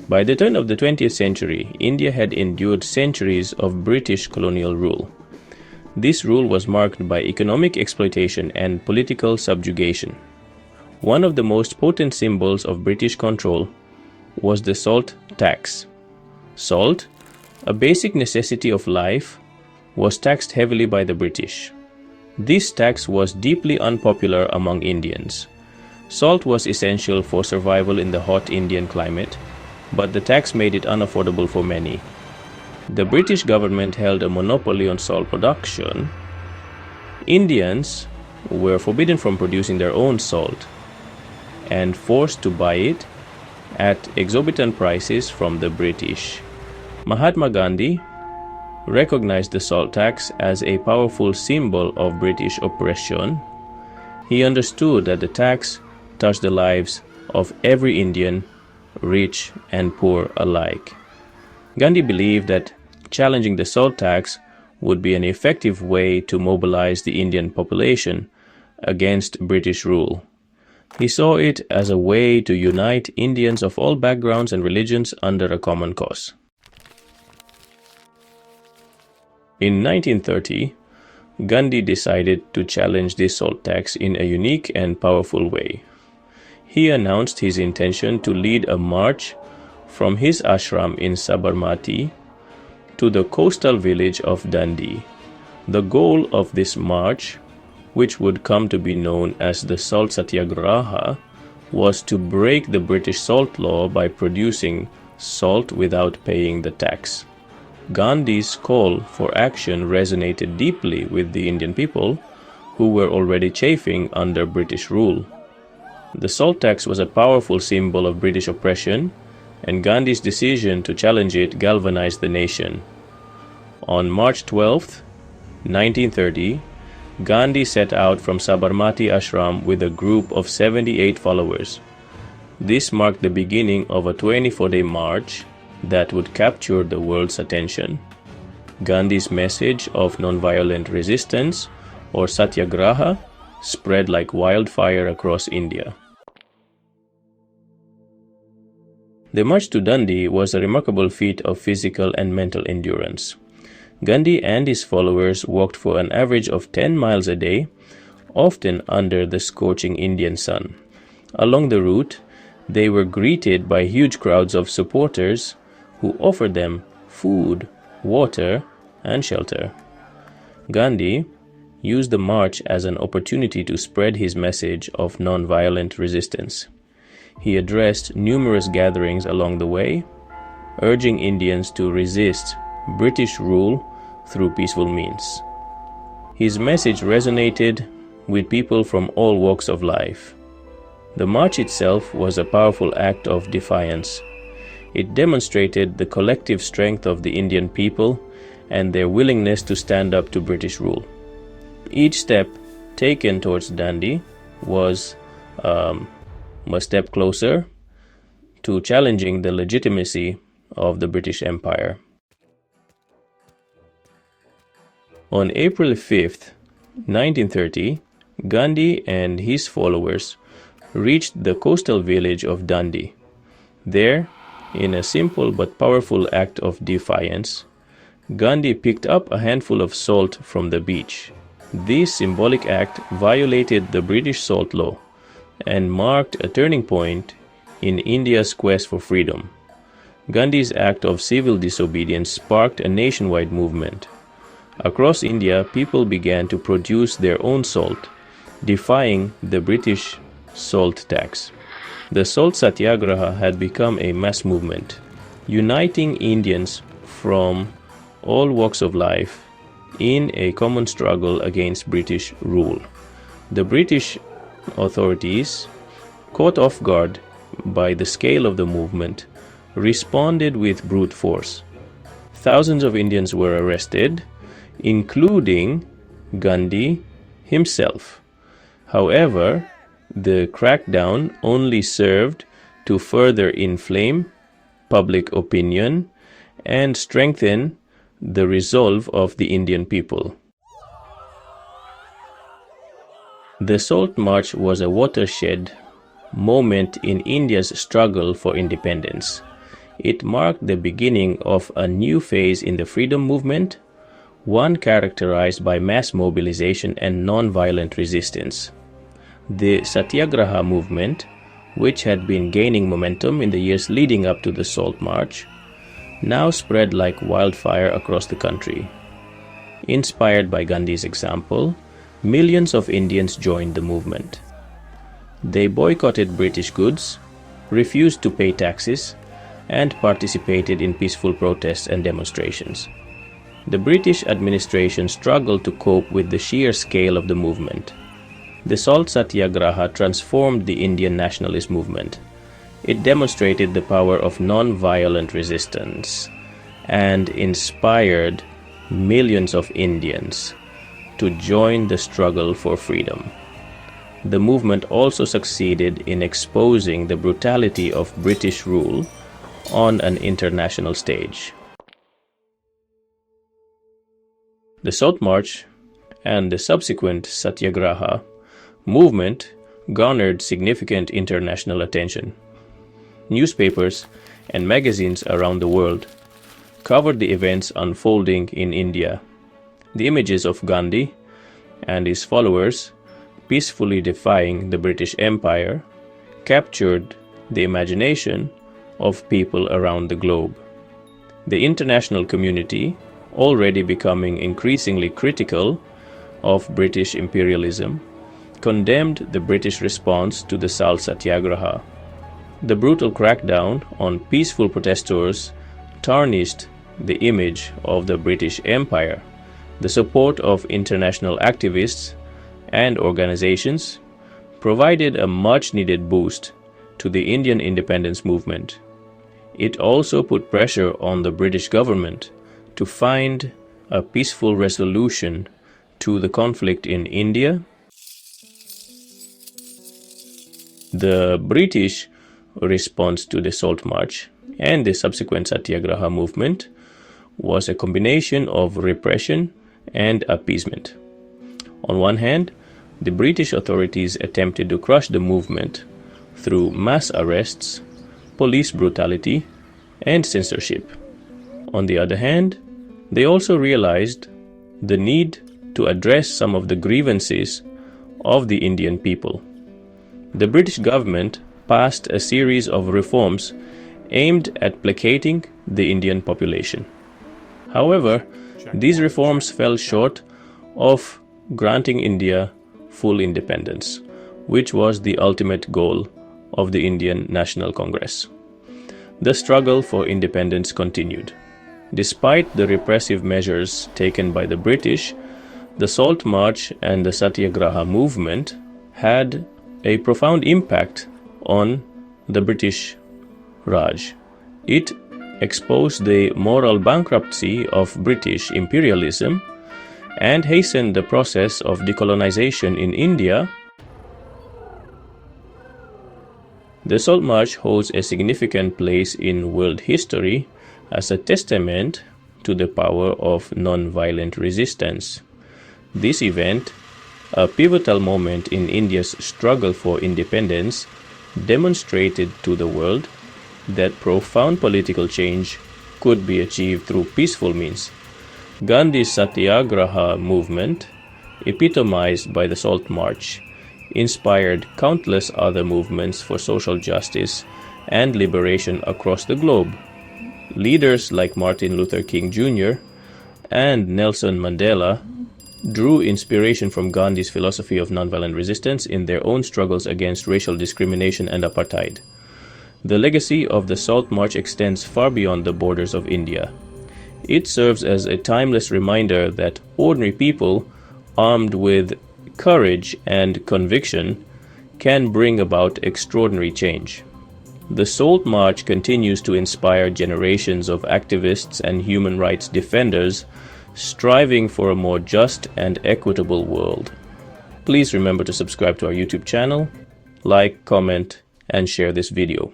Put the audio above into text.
By the turn of the 20th century, India had endured centuries of British colonial rule. This rule was marked by economic exploitation and political subjugation. One of the most potent symbols of British control was the salt tax. Salt, a basic necessity of life, was taxed heavily by the British. This tax was deeply unpopular among Indians. Salt was essential for survival in the hot Indian climate, but the tax made it unaffordable for many. The British government held a monopoly on salt production. Indians were forbidden from producing their own salt and forced to buy it at exorbitant prices from the British. Mahatma Gandhi recognized the salt tax as a powerful symbol of British oppression. He understood that the tax touched the lives of every Indian, rich and poor alike. Gandhi believed that challenging the salt tax would be an effective way to mobilize the Indian population against British rule. He saw it as a way to unite Indians of all backgrounds and religions under a common cause. In 1930, Gandhi decided to challenge this salt tax in a unique and powerful way. He announced his intention to lead a march from his ashram in Sabarmati to the coastal village of Dundee. The goal of this march, which would come to be known as the Salt Satyagraha, was to break the British salt law by producing salt without paying the tax. Gandhi's call for action resonated deeply with the Indian people, who were already chafing under British rule. The salt tax was a powerful symbol of British oppression, and Gandhi's decision to challenge it galvanized the nation. On March 12, 1930, Gandhi set out from Sabarmati Ashram with a group of 78 followers. This marked the beginning of a 24-day march that would capture the world's attention. Gandhi's message of nonviolent resistance, or Satyagraha, spread like wildfire across India. The march to Dundee was a remarkable feat of physical and mental endurance. Gandhi and his followers walked for an average of 10 miles a day, often under the scorching Indian sun. Along the route, they were greeted by huge crowds of supporters who offered them food, water, and shelter. Gandhi used the march as an opportunity to spread his message of non-violent resistance. He addressed numerous gatherings along the way, urging Indians to resist British rule through peaceful means. His message resonated with people from all walks of life. The march itself was a powerful act of defiance. It demonstrated the collective strength of the Indian people and their willingness to stand up to British rule. Each step taken towards Dundee was a step closer to challenging the legitimacy of the British Empire. On April 5, 1930, Gandhi and his followers reached the coastal village of Dundee. There, in a simple but powerful act of defiance, Gandhi picked up a handful of salt from the beach. This symbolic act violated the British salt law and marked a turning point in India's quest for freedom. Gandhi's act of civil disobedience sparked a nationwide movement. Across India, people began to produce their own salt, defying the British salt tax. The Salt Satyagraha had become a mass movement, uniting Indians from all walks of life in a common struggle against British rule. The British authorities, caught off guard by the scale of the movement, responded with brute force. Thousands of Indians were arrested, including Gandhi himself. However, the crackdown only served to further inflame public opinion and strengthen the resolve of the Indian people. The Salt March was a watershed moment in India's struggle for independence. It marked the beginning of a new phase in the freedom movement, one characterized by mass mobilization and non-violent resistance. The Satyagraha movement, which had been gaining momentum in the years leading up to the Salt March, now spread like wildfire across the country. Inspired by Gandhi's example, millions of Indians joined the movement. They boycotted British goods, refused to pay taxes, and participated in peaceful protests and demonstrations. The British administration struggled to cope with the sheer scale of the movement. The Salt Satyagraha transformed the Indian nationalist movement. It demonstrated the power of non-violent resistance and inspired millions of Indians to join the struggle for freedom. The movement also succeeded in exposing the brutality of British rule on an international stage. The Salt March and the subsequent Satyagraha movement garnered significant international attention. Newspapers and magazines around the world covered the events unfolding in India. The images of Gandhi and his followers peacefully defying the British Empire captured the imagination of people around the globe. The international community, already becoming increasingly critical of British imperialism, condemned the British response to the Salt Satyagraha. The brutal crackdown on peaceful protesters tarnished the image of the British Empire. The support of international activists and organizations provided a much-needed boost to the Indian independence movement. It also put pressure on the British government to find a peaceful resolution to the conflict in India. The British response to the Salt March and the subsequent Satyagraha movement was a combination of repression and appeasement. On one hand, the British authorities attempted to crush the movement through mass arrests, police brutality, and censorship. On the other hand, they also realized the need to address some of the grievances of the Indian people. The British government passed a series of reforms aimed at placating the Indian population. However, these reforms fell short of granting India full independence, which was the ultimate goal of the Indian National Congress. The struggle for independence continued. Despite the repressive measures taken by the British, the Salt March and the Satyagraha movement had a profound impact on the British Raj. It exposed the moral bankruptcy of British imperialism and hastened the process of decolonization in India. The Salt March holds a significant place in world history as a testament to the power of non-violent resistance. This event, a pivotal moment in India's struggle for independence, demonstrated to the world that profound political change could be achieved through peaceful means. Gandhi's Satyagraha movement, epitomized by the Salt March, inspired countless other movements for social justice and liberation across the globe. Leaders like Martin Luther King Jr. and Nelson Mandela drew inspiration from Gandhi's philosophy of nonviolent resistance in their own struggles against racial discrimination and apartheid. The legacy of the Salt March extends far beyond the borders of India. It serves as a timeless reminder that ordinary people, armed with courage and conviction, can bring about extraordinary change. The Salt March continues to inspire generations of activists and human rights defenders striving for a more just and equitable world. Please remember to subscribe to our YouTube channel, like, comment, and share this video.